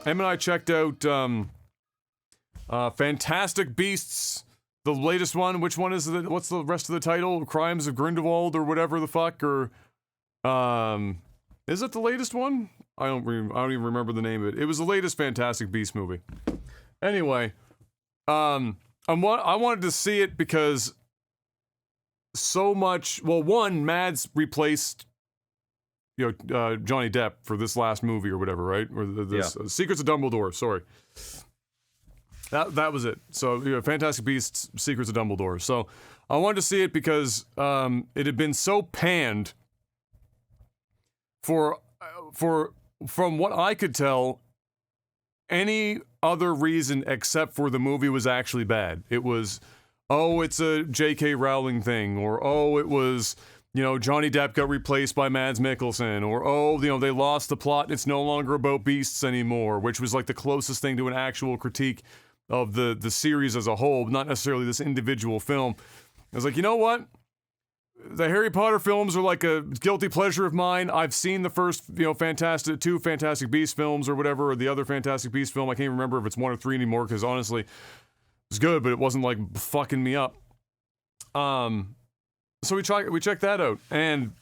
and I checked out Fantastic Beasts, the latest one. Which one is it? What's the rest of the title? Crimes of Grindelwald or whatever the fuck? Or is it the latest one? I don't even remember the name of it. It was the latest Fantastic Beasts movie. Anyway, I wanted to see it because so much. Well, one, Mads replaced Johnny Depp for this last movie or whatever, right? Or this Secrets of Dumbledore. Sorry, that was it. So Fantastic Beasts, Secrets of Dumbledore. So I wanted to see it because it had been so panned for from what I could tell, any other reason except for the movie was actually bad. It was, oh, it's a J.K. Rowling thing, or oh, it was, Johnny Depp got replaced by Mads Mikkelsen, or oh, they lost the plot and it's no longer about beasts anymore, which was like the closest thing to an actual critique of the series as a whole, not necessarily this individual film. I was like, you know what? The Harry Potter films are like a guilty pleasure of mine. I've seen the first, two Fantastic Beasts films or whatever, or the other Fantastic Beasts film. I can't remember if it's 1 or 3 anymore, because honestly, it was good, but it wasn't like fucking me up. So we checked that out, and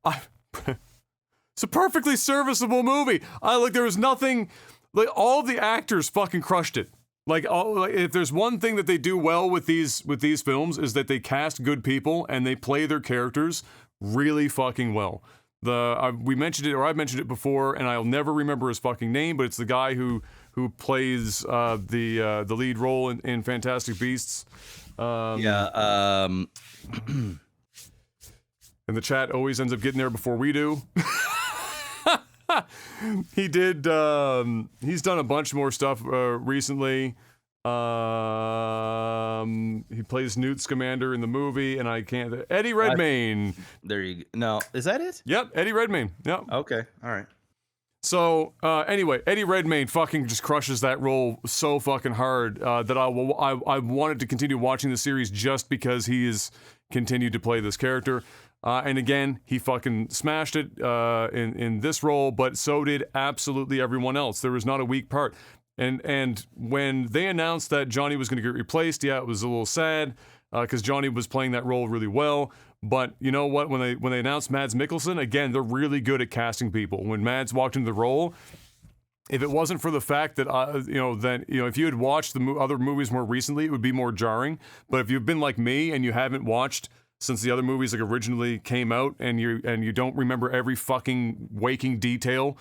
it's a perfectly serviceable movie. There was nothing, like all the actors fucking crushed it. Like if there's one thing that they do well with these films is that they cast good people and they play their characters really fucking well. We mentioned it, or I've mentioned it before, and I'll never remember his fucking name, but it's the guy who plays the lead role in Fantastic Beasts. And the chat always ends up getting there before we do. He did. He's done a bunch more stuff recently. He plays Newt Scamander in the movie, and I can't. Eddie Redmayne. There you go. No, is that it? Yep, Eddie Redmayne. Yep. Okay. All right. So anyway, Eddie Redmayne fucking just crushes that role so fucking hard that I wanted to continue watching the series just because he has continued to play this character. And again, he fucking smashed it in this role, but so did absolutely everyone else. There was not a weak part. And when they announced that Johnny was going to get replaced, it was a little sad because Johnny was playing that role really well. But you know what? When they announced Mads Mikkelsen, again, they're really good at casting people. When Mads walked into the role, if it wasn't for the fact that if you had watched the other movies more recently, it would be more jarring. But if you've been like me and you haven't watched since the other movies originally came out, and you don't remember every fucking waking detail,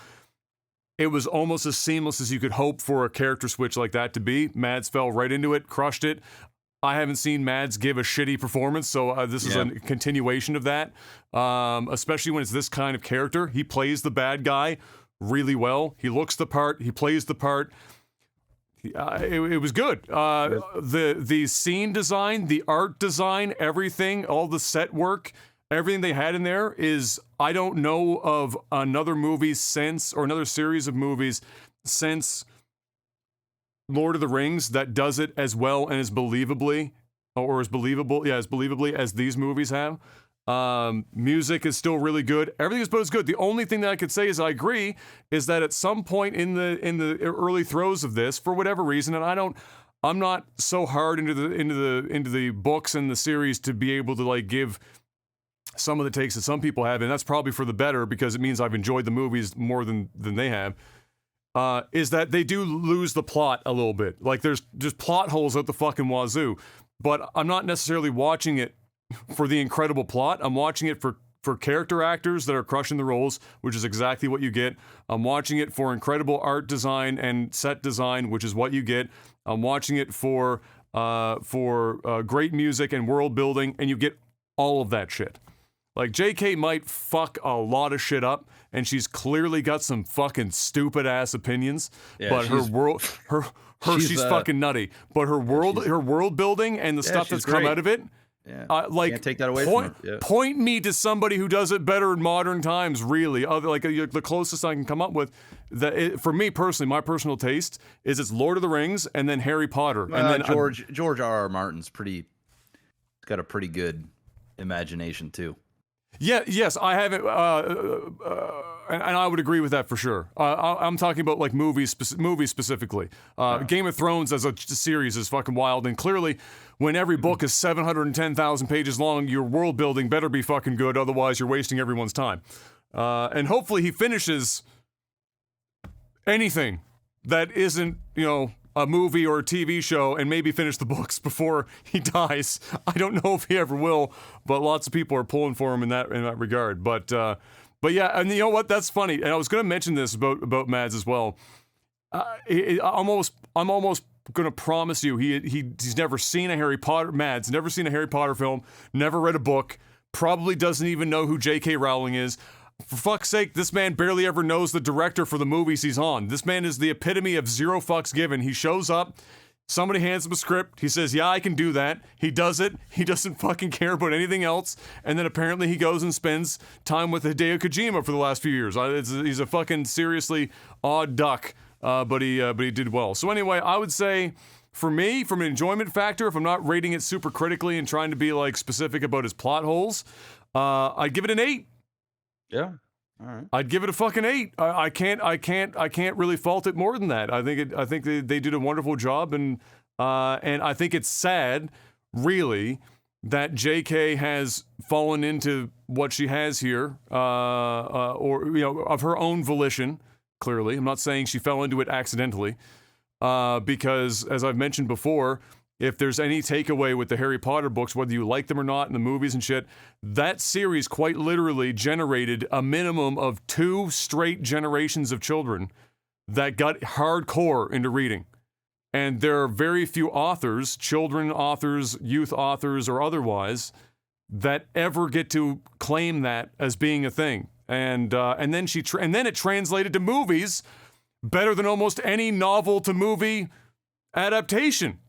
it was almost as seamless as you could hope for a character switch like that to be. Mads fell right into it, crushed it. I haven't seen Mads give a shitty performance, so this is a continuation of that, especially when it's this kind of character. He plays the bad guy really well. He looks the part. He plays the part. It was good. The scene design, the art design, everything, all the set work, everything they had in there is, I don't know of another movie since, or another series of movies since Lord of the Rings that does it as well and as believably as these movies have. Music is still really good. Everything is but as good. The only thing that I could say is I agree is that at some point in the early throes of this, for whatever reason, and I'm not so hard into the books and the series to be able to like give some of the takes that some people have, and that's probably for the better because it means I've enjoyed the movies more than they have. Is that they do lose the plot a little bit. Like there's just plot holes out the fucking wazoo. But I'm not necessarily watching it for the incredible plot. I'm watching it for character actors that are crushing the roles, which is exactly what you get. I'm watching it for incredible art design and set design, which is what you get. I'm watching it for great music and world building, and you get all of that shit. Like JK might fuck a lot of shit up, and she's clearly got some fucking stupid ass opinions. Yeah, but she's fucking nutty. But her world building and the stuff that's come out of it. Yeah, can't take that away from her. Yeah. Point me to somebody who does it better in modern times, really. The closest I can come up with, for me personally, my personal taste is it's Lord of the Rings and then Harry Potter. And then George R.R. Martin's got a pretty good imagination too. Yes, I haven't, and I would agree with that for sure. I'm talking about like movies specifically. Game of Thrones as a series is fucking wild, and clearly, when every book is 710,000 pages long, your world building better be fucking good, otherwise you're wasting everyone's time. And hopefully he finishes anything that isn't, a movie or a TV show, and maybe finish the books before he dies. I don't know if he ever will, but lots of people are pulling for him in that regard. But yeah, and you know what? That's funny. And I was going to mention this about Mads as well. I'm almost going to promise you he's never seen a Harry Potter. Mads never seen a Harry Potter film, never read a book, probably doesn't even know who J.K. Rowling is. For fuck's sake, this man barely ever knows the director for the movies he's on. This man is the epitome of zero fucks given. He shows up, somebody hands him a script, he says, yeah, I can do that. He does it, he doesn't fucking care about anything else, and then apparently he goes and spends time with Hideo Kojima for the last few years. He's a fucking seriously odd duck, but he did well. So anyway, I would say, for me, from an enjoyment factor, if I'm not rating it super critically and trying to be like specific about his plot holes, I'd give it an 8. Yeah. All right. I'd give it a fucking 8. I can't really fault it more than that. I think they did a wonderful job, and I think it's sad, really, that J.K. has fallen into what she has here, or of her own volition. Clearly, I'm not saying she fell into it accidentally, because as I've mentioned before, if there's any takeaway with the Harry Potter books, whether you like them or not in the movies and shit, that series quite literally generated a minimum of 2 straight generations of children that got hardcore into reading. And there are very few authors, children authors, youth authors, or otherwise, that ever get to claim that as being a thing. And then it translated to movies better than almost any novel to movie adaptation.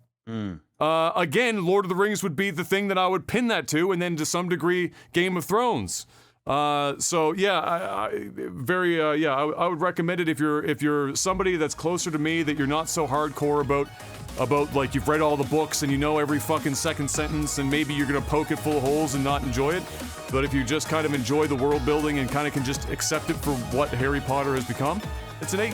Again, Lord of the Rings would be the thing that I would pin that to, and then to some degree, Game of Thrones. So yeah, I would recommend it if you're somebody that's closer to me, that you're not so hardcore about like you've read all the books and you know every fucking second sentence, and maybe you're gonna poke it full of holes and not enjoy it. But if you just kind of enjoy the world building and kind of can just accept it for what Harry Potter has become, it's an 8.